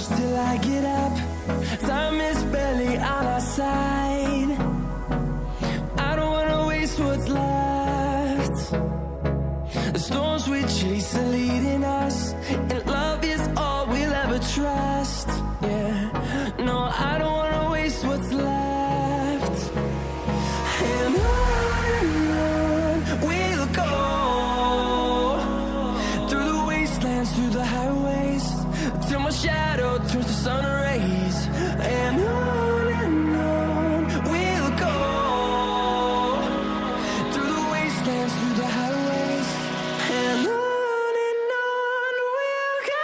close till I get up. Time is barely on our side. I don't wanna waste what's left. The storms we chase are leading us, and love is all we'll ever trust. Yeah, no, I don't wanna waste what's left. And on we'll go, through the wastelands, through the highways, till my shadow turns to sun rays. And on we'll go, through the wastelands, through the highways, and on we'll go.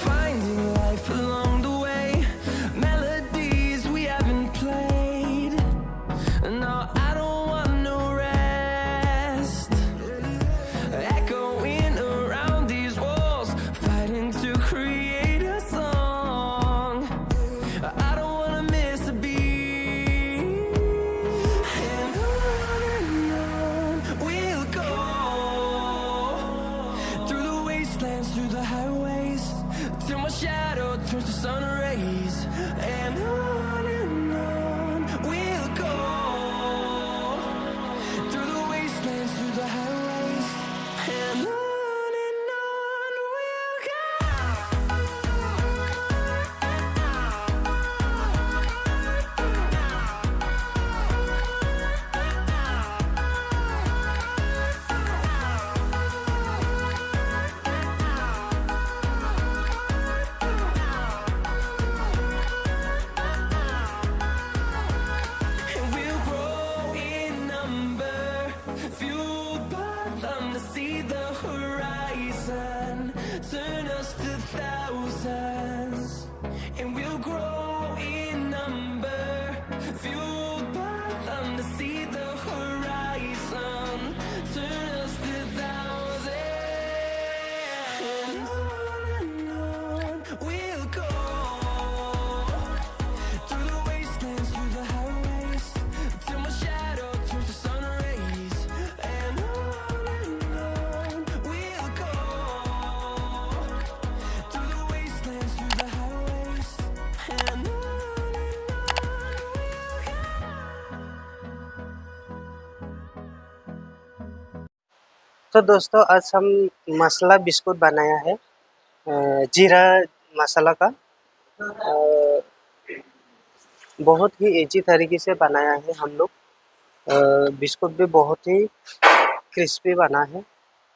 Finding life along the way, melodies we haven't played. No, I don't want no rest. Echoing around these walls, fighting to create a song. I don't wanna miss a beat. And on we'll go, through the wastelands, through the highways, till my shadow turns to sun rays. And on we'll go, through the wastelands, through the highways, and on we'll go. And we'll grow in number, fueled by them to see the horizon, turn us to thousands. And we'll grow in number, fueled by them to see the horizon, turn us to thousands. And on we'll go, through the wastelands, through the highways, till my shadow turns to sun rays. And on we'll go, through the wastelands, through the highways, and on we'll go. तो दोस्तों आज हम मसाला biscuit बनाया है जीरा मसाला का। बहुत ही easy तरीके से बनाया है हम लोग। बिस्कुट भी बहुत ही क्रिस्पी बना है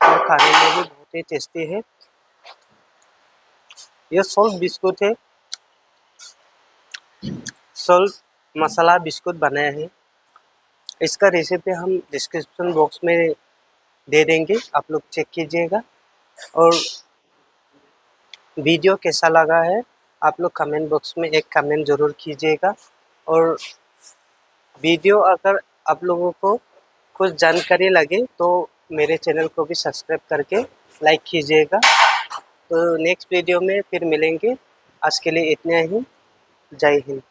और खाने में भी बहुत ही टेस्टी है। ये सॉल्ट बिस्कुट है, सॉल्ट मसाला बिस्कुट बनाया है। इसका रेसिपी हम डिस्क्रिप्शन बॉक्स में दे देंगे, आप लोग चेक कीजिएगा। और वीडियो कैसा लगा है आप लोग कमेंट बॉक्स में एक कमेंट ज़रूर कीजिएगा। और वीडियो अगर आप लोगों को कुछ जानकारी लगे तो मेरे चैनल को भी सब्सक्राइब करके लाइक कीजिएगा। तो नेक्स्ट वीडियो में फिर मिलेंगे। आज के लिए इतना ही। जय हिंद।